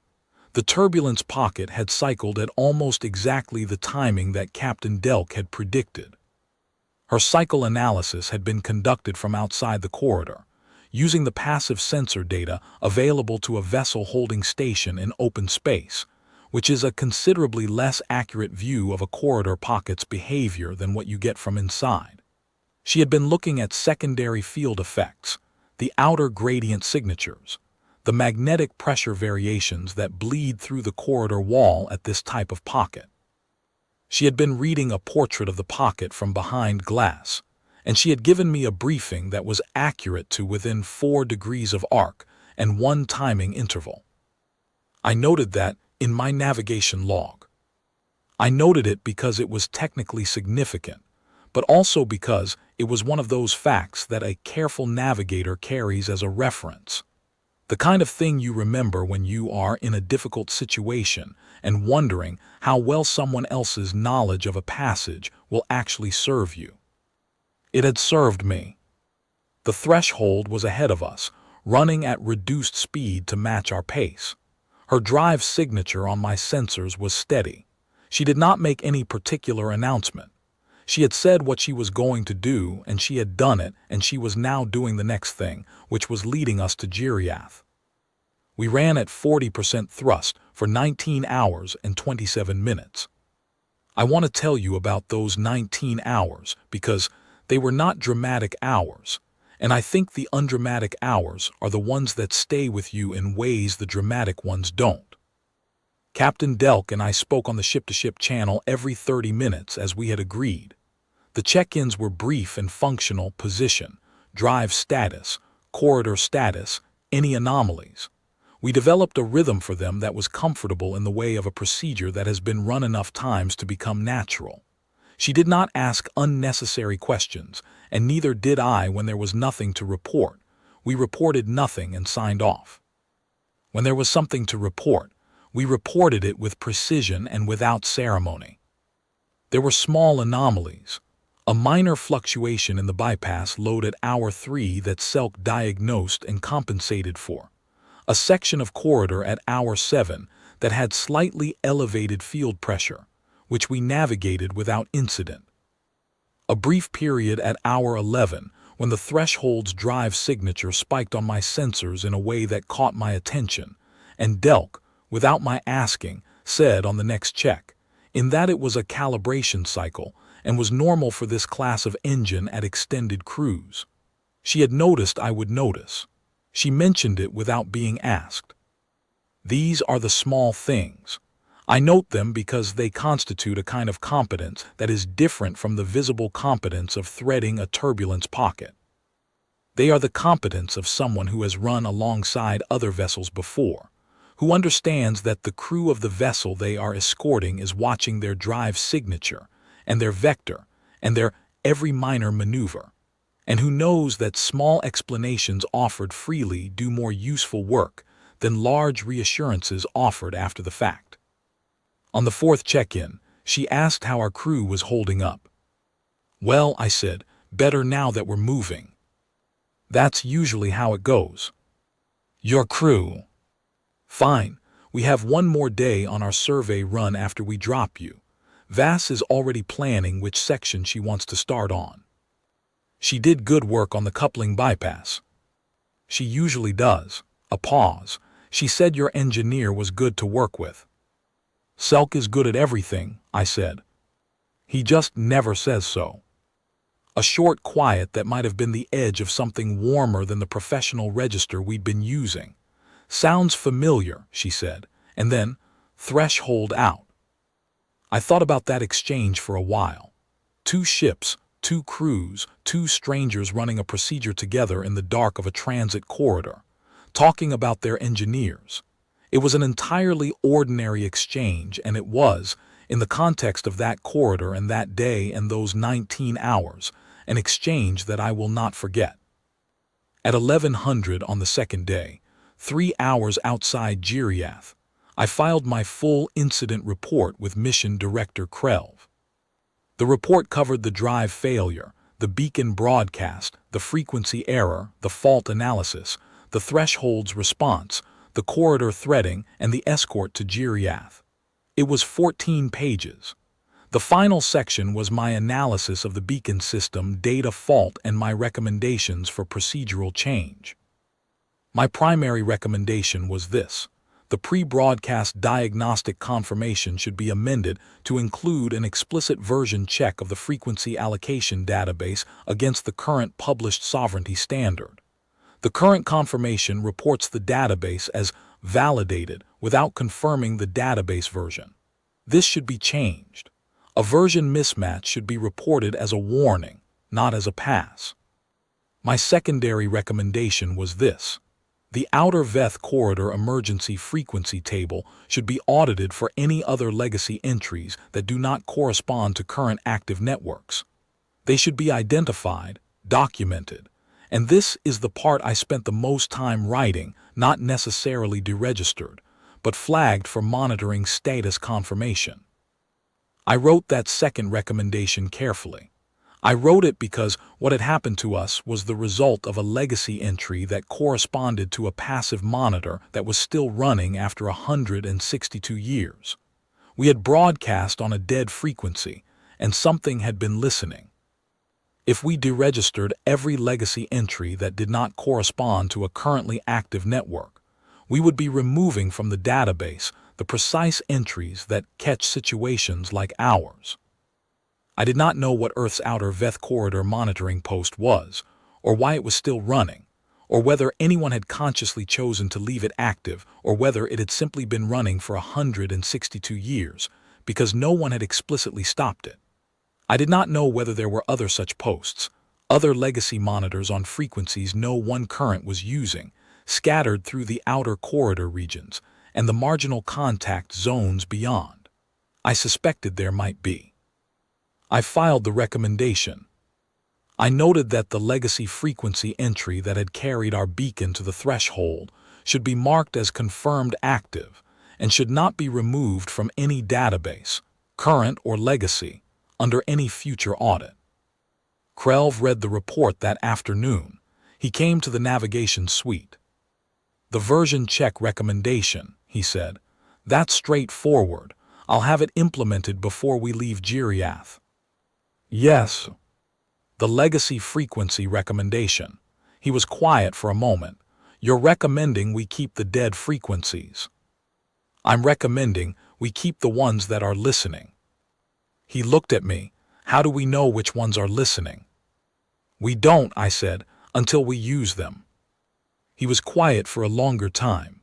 A: The turbulence pocket had cycled at almost exactly the timing that Captain Delk had predicted. Her cycle analysis had been conducted from outside the corridor, using the passive sensor data available to a vessel holding station in open space, which is a considerably less accurate view of a corridor pocket's behavior than what you get from inside. She had been looking at secondary field effects, the outer gradient signatures, the magnetic pressure variations that bleed through the corridor wall at this type of pocket. She had been reading a portrait of the pocket from behind glass, and she had given me a briefing that was accurate to within 4 degrees of arc and 1 timing interval. I noted that in my navigation log. I noted it because it was technically significant, but also because it was one of those facts that a careful navigator carries as a reference. The kind of thing you remember when you are in a difficult situation and wondering how well someone else's knowledge of a passage will actually serve you. It had served me. The threshold was ahead of us, running at reduced speed to match our pace. Her drive signature on my sensors was steady. She did not make any particular announcement. She had said what she was going to do, and she had done it, and she was now doing the next thing, which was leading us to Giriath. We ran at 40% thrust for 19 hours and 27 minutes. I want to tell you about those 19 hours because They were not dramatic hours, and I think the undramatic hours are the ones that stay with you in ways the dramatic ones don't. Captain Delk and I spoke on the ship-to-ship channel every 30 minutes as we had agreed. The check-ins were brief and functional: position, drive status, corridor status, any anomalies. We developed a rhythm for them that was comfortable in the way of a procedure that has been run enough times to become natural. She did not ask unnecessary questions, and neither did I when there was nothing to report. We reported nothing and signed off. When there was something to report, we reported it with precision and without ceremony. There were small anomalies. A minor fluctuation in the bypass load at hour 3 that Selk diagnosed and compensated for. A section of corridor at hour 7 that had slightly elevated field pressure, which we navigated without incident. A brief period at hour 11 when the threshold's drive signature spiked on my sensors in a way that caught my attention, and Delk, without my asking, said on the next check, in that it was a calibration cycle and was normal for this class of engine at extended cruise. She had noticed I would notice. She mentioned it without being asked. These are the small things. I note them because they constitute a kind of competence that is different from the visible competence of threading a turbulence pocket. They are the competence of someone who has run alongside other vessels before, who understands that the crew of the vessel they are escorting is watching their drive signature and their vector and their every minor maneuver, and who knows that small explanations offered freely do more useful work than large reassurances offered after the fact. On the 4th check-in, she asked how our crew was holding up. Well, I said, better now that we're moving. That's usually how it goes. Your crew? Fine. We have one more day on our survey run after we drop you. Vass is already planning which section she wants to start on. She did good work on the coupling bypass. She usually does. A pause. She said your engineer was good to work with. Selk is good at everything, I said. He just never says so. A short quiet that might have been the edge of something warmer than the professional register we'd been using. Sounds familiar, she said, and then, threshold out. I thought about that exchange for a while. 2 ships, 2 crews, 2 strangers running a procedure together in the dark of a transit corridor, talking about their engineers. It was an entirely ordinary exchange, and it was, in the context of that corridor and that day and those 19 hours, an exchange that I will not forget. At 1100 on the 2nd day, 3 hours outside Giriath, I filed my full incident report with Mission Director Krelv. The report covered the drive failure, the beacon broadcast, the frequency error, the fault analysis, the threshold's response, the corridor threading, and the escort to Giriath. It was 14 pages. The final section was my analysis of the beacon system data fault and my recommendations for procedural change. My primary recommendation was this: the pre-broadcast diagnostic confirmation should be amended to include an explicit version check of the frequency allocation database against the current published sovereignty standard. The current confirmation reports the database as validated without confirming the database version. This should be changed. A version mismatch should be reported as a warning, not as a pass. My secondary recommendation was this: the outer VETH corridor emergency frequency table should be audited for any other legacy entries that do not correspond to current active networks. They should be identified, documented, and this is the part I spent the most time writing, not necessarily deregistered, but flagged for monitoring status confirmation. I wrote that second recommendation carefully. I wrote it because what had happened to us was the result of a legacy entry that corresponded to a passive monitor that was still running after 162 years. We had broadcast on a dead frequency, and something had been listening. If we deregistered every legacy entry that did not correspond to a currently active network, we would be removing from the database the precise entries that catch situations like ours. I did not know what Earth's outer Veth corridor monitoring post was, or why it was still running, or whether anyone had consciously chosen to leave it active, or whether it had simply been running for 162 years, because no one had explicitly stopped it. I did not know whether there were other such posts, other legacy monitors on frequencies no one current was using, scattered through the outer corridor regions and the marginal contact zones beyond. I suspected there might be. I filed the recommendation. I noted that the legacy frequency entry that had carried our beacon to the threshold should be marked as confirmed active and should not be removed from any database, current or legacy, under any future audit. Krelv read the report that afternoon. He came to the navigation suite. "The version check recommendation," he said. "That's straightforward. I'll have it implemented before we leave Giriath." "Yes." "The legacy frequency recommendation." He was quiet for a moment. "You're recommending we keep the dead frequencies." "I'm recommending we keep the ones that are listening." He looked at me. "How do we know which ones are listening?" "We don't," I said, "until we use them." He was quiet for a longer time.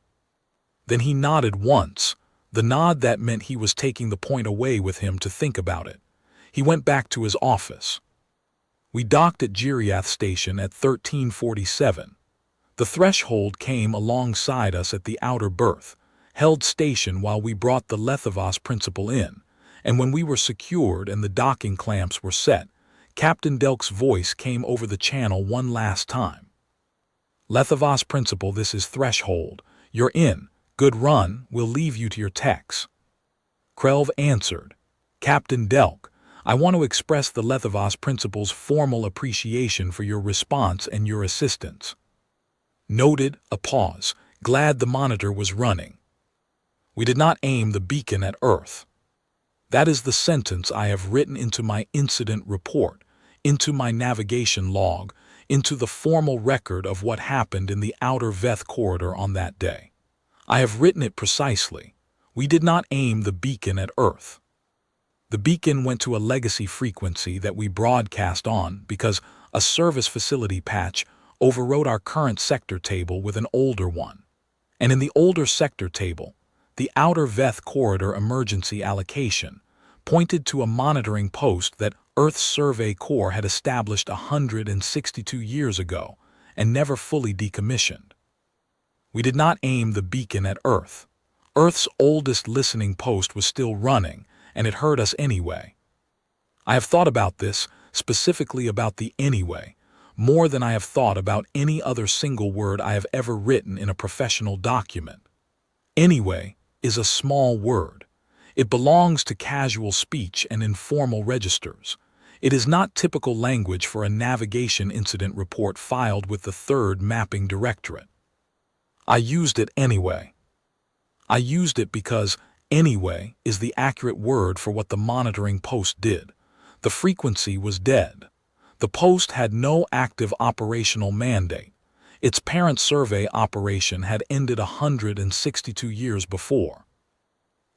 A: Then he nodded once, the nod that meant he was taking the point away with him to think about it. He went back to his office. We docked at Giriath Station at 1347. The threshold came alongside us at the outer berth, held station while we brought the Lethavos principal in, and when we were secured and the docking clamps were set, Captain Delk's voice came over the channel one last time. "Lethavos principal, this is Threshold. You're in. Good run. We'll leave you to your techs." Krelv answered. "Captain Delk, I want to express the Lethavos principal's formal appreciation for your response and your assistance." Noted. A pause. "Glad the monitor was running. We did not aim the beacon at Earth." That is the sentence I have written into my incident report, into my navigation log, into the formal record of what happened in the outer Veth corridor on that day. I have written it precisely. We did not aim the beacon at Earth. The beacon went to a legacy frequency that we broadcast on because a service facility patch overwrote our current sector table with an older one. And in the older sector table, the outer Veth corridor emergency allocation pointed to a monitoring post that Earth's Survey Corps had established 162 years ago and never fully decommissioned. We did not aim the beacon at Earth. Earth's oldest listening post was still running, and it heard us anyway. I have thought about this, specifically about the anyway, more than I have thought about any other single word I have ever written in a professional document. Anyway is a small word. It belongs to casual speech and informal registers. It is not typical language for a navigation incident report filed with the 3rd Mapping Directorate. I used it anyway. I used it because anyway is the accurate word for what the monitoring post did. The frequency was dead. The post had no active operational mandate. Its parent survey operation had ended 162 years before.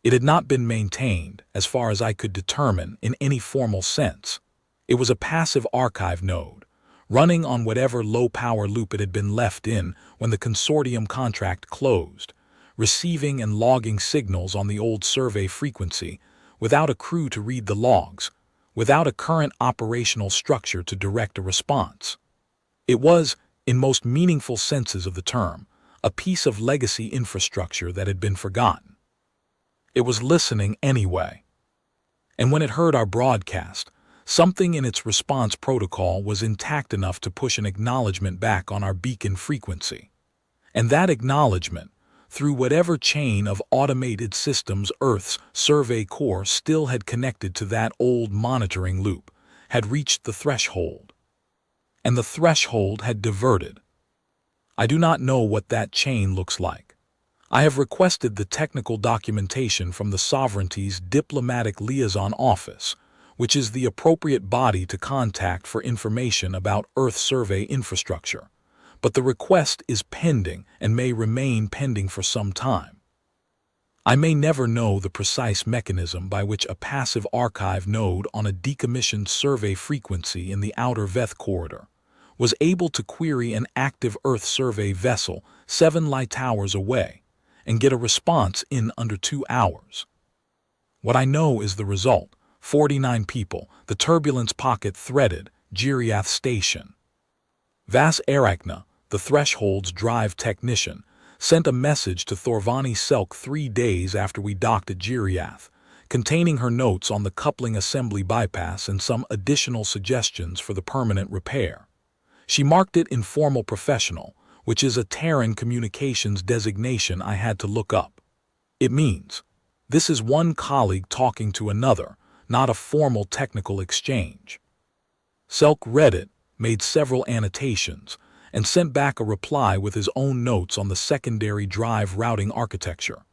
A: It had not been maintained, as far as I could determine, in any formal sense. It was a passive archive node, running on whatever low-power loop it had been left in when the consortium contract closed, receiving and logging signals on the old survey frequency without a crew to read the logs, without a current operational structure to direct a response. It was, in most meaningful senses of the term, a piece of legacy infrastructure that had been forgotten. It was listening anyway. And when it heard our broadcast, something in its response protocol was intact enough to push an acknowledgement back on our beacon frequency. And that acknowledgement, through whatever chain of automated systems Earth's Survey Corps still had connected to that old monitoring loop, had reached the threshold. And the threshold had diverted. I do not know what that chain looks like. I have requested the technical documentation from the Sovereignty's Diplomatic Liaison Office, which is the appropriate body to contact for information about Earth survey infrastructure, but the request is pending and may remain pending for some time. I may never know the precise mechanism by which a passive archive node on a decommissioned survey frequency in the outer Veth corridor was able to query an active Earth survey vessel 7 light hours away and get a response in under 2 hours. What I know is the result: 49 people, the turbulence pocket threaded, Giriath Station. Vas Arachna, the Threshold's drive technician, sent a message to Thorvani Selk 3 days after we docked at Giriath, containing her notes on the coupling assembly bypass and some additional suggestions for the permanent repair. She marked it informal professional, which is a Terran communications designation I had to look up. It means, this is one colleague talking to another, not a formal technical exchange. Selk read it, made several annotations, and sent back a reply with his own notes on the secondary drive routing architecture.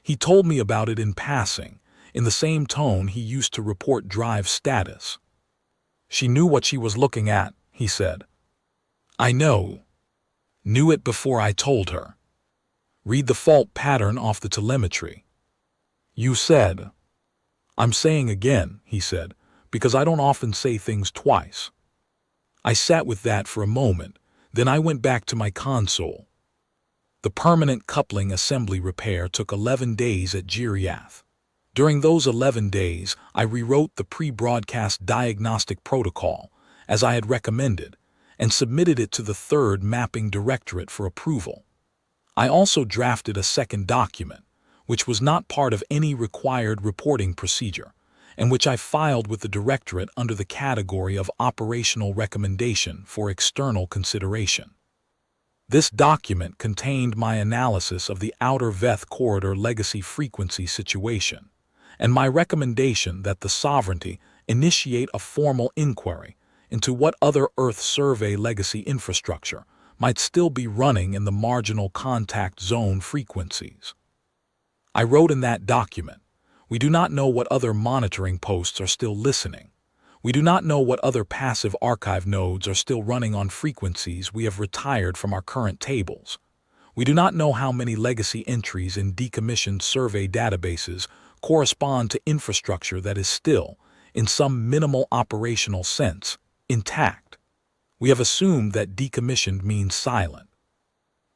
A: He told me about it in passing, in the same tone he used to report drive status. She knew what she was looking at, he said. I knew it before I told her. Read the fault pattern off the telemetry. You said. I'm saying again, he said, because I don't often say things twice. I sat with that for a moment, then I went back to my console. The permanent coupling assembly repair took 11 days at Giriath. During those 11 days, I rewrote the pre-broadcast diagnostic protocol, as I had recommended, and submitted it to the 3rd Mapping Directorate for approval. I also drafted a second document, which was not part of any required reporting procedure, and which I filed with the Directorate under the category of Operational Recommendation for external consideration. This document contained my analysis of the Outer Veth Corridor legacy frequency situation, and my recommendation that the Sovereignty initiate a formal inquiry into what other Earth survey legacy infrastructure might still be running in the marginal contact zone frequencies. I wrote in that document, we do not know what other monitoring posts are still listening. We do not know what other passive archive nodes are still running on frequencies we have retired from our current tables. We do not know how many legacy entries in decommissioned survey databases correspond to infrastructure that is still, in some minimal operational sense, intact. We have assumed that decommissioned means silent.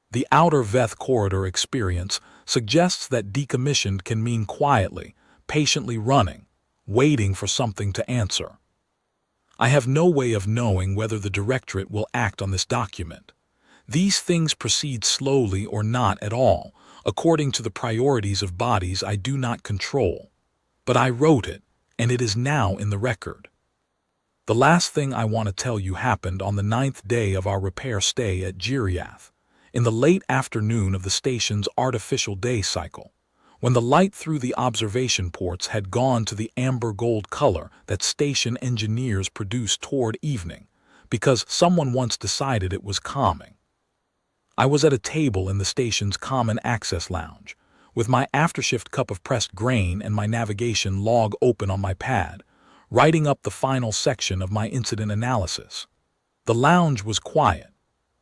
A: The Outer Veth Corridor experience suggests that decommissioned can mean quietly, patiently running, waiting for something to answer. I have no way of knowing whether the Directorate will act on this document. These things proceed slowly or not at all, according to the priorities of bodies I do not control. But I wrote it, and it is now in the record. The last thing I want to tell you happened on the 9th day of our repair stay at Giriath, in the late afternoon of the station's artificial day cycle, when the light through the observation ports had gone to the amber gold color that station engineers produce toward evening, because someone once decided it was calming. I was at a table in the station's common access lounge, with my aftershift cup of pressed grain and my navigation log open on my pad, writing up the final section of my incident analysis. The lounge was quiet.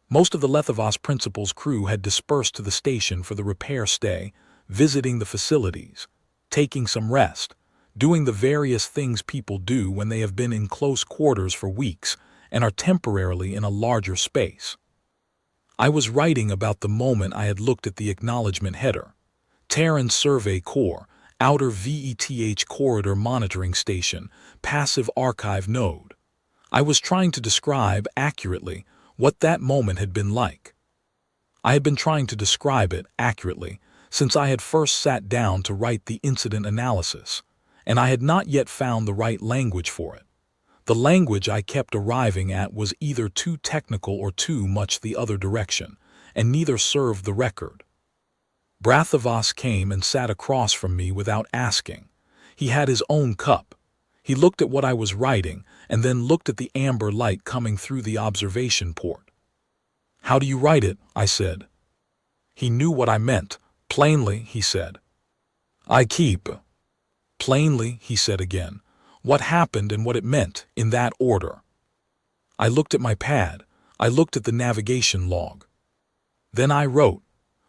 A: Most of the Lethavos Principal's crew had dispersed to the station for the repair stay, visiting the facilities, taking some rest, doing the various things people do when they have been in close quarters for weeks and are temporarily in a larger space. I was writing about the moment I had looked at the acknowledgement header, Terran Survey Corps, Outer VETH Corridor Monitoring Station, Passive Archive Node. I was trying to describe accurately what that moment had been like. I had been trying to describe it accurately since I had first sat down to write the incident analysis, and I had not yet found the right language for it. The language I kept arriving at was either too technical or too much the other direction, and neither served the record. Brathavos came and sat across from me without asking. He had his own cup. He looked at what I was writing and then looked at the amber light coming through the observation port. How do you write it? I said. He knew what I meant. Plainly, he said. I keep. Plainly, he said again. What happened and what it meant, in that order. I looked at my pad. I looked at the navigation log. Then I wrote,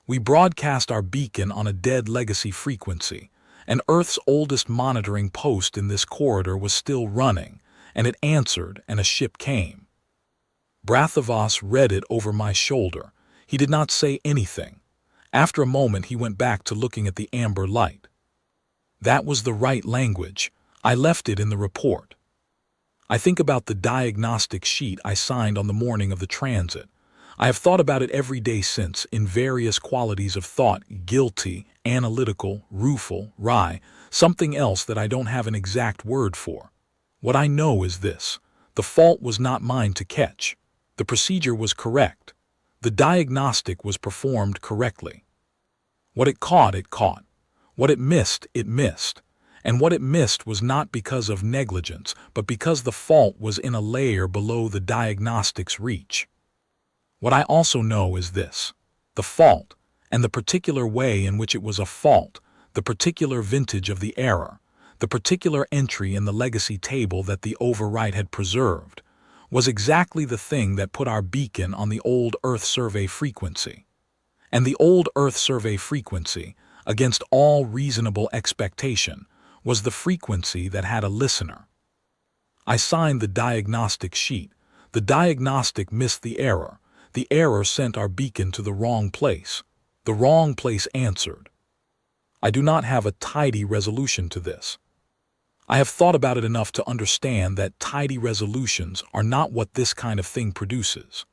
A: We broadcast our beacon on a dead legacy frequency, and Earth's oldest monitoring post in this corridor was still running, and it answered, and a ship came. Brathavos read it over my shoulder. He did not say anything. After a moment he went back to looking at the amber light. That was the right language. I left it in the report. I think about the diagnostic sheet I signed on the morning of the transit. I have thought about it every day since, in various qualities of thought: guilty, analytical, rueful, wry, something else that I don't have an exact word for. What I know is this: the fault was not mine to catch. The procedure was correct. The diagnostic was performed correctly. What it caught, it caught. What it missed, it missed. And what it missed was not because of negligence, but because the fault was in a layer below the diagnostic's reach. What I also know is this: the fault, and the particular way in which it was a fault, the particular vintage of the error, the particular entry in the legacy table that the overwrite had preserved, was exactly the thing that put our beacon on the old Earth survey frequency. And the old Earth survey frequency, against all reasonable expectation, was the frequency that had a listener. I signed the diagnostic sheet. The diagnostic missed the error. The error sent our beacon to the wrong place. The wrong place answered. I do not have a tidy resolution to this. I have thought about it enough to understand that tidy resolutions are not what this kind of thing produces.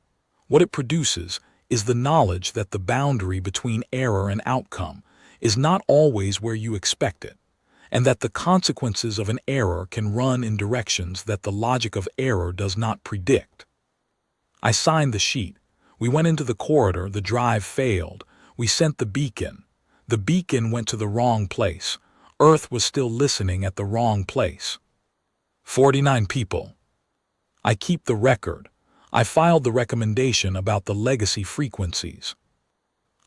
A: What it produces is the knowledge that the boundary between error and outcome is not always where you expect it, and that the consequences of an error can run in directions that the logic of error does not predict. I signed the sheet. We went into the corridor. The drive failed. We sent the beacon. The beacon went to the wrong place. Earth was still listening at the wrong place. 49 people. I keep the record. I filed the recommendation about the legacy frequencies.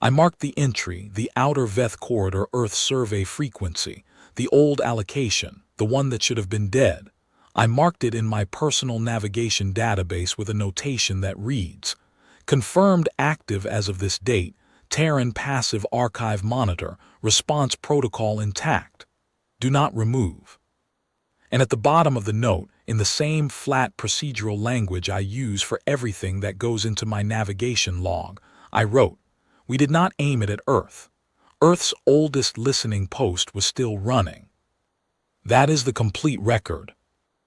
A: I marked the entry, the outer Veth corridor Earth survey frequency, the old allocation, the one that should have been dead. I marked it in my personal navigation database with a notation that reads: confirmed active as of this date, Terran passive archive monitor, response protocol intact. Do not remove. And at the bottom of the note, in the same flat procedural language I use for everything that goes into my navigation log, I wrote, we did not aim it at Earth. Earth's oldest listening post was still running. That is the complete record.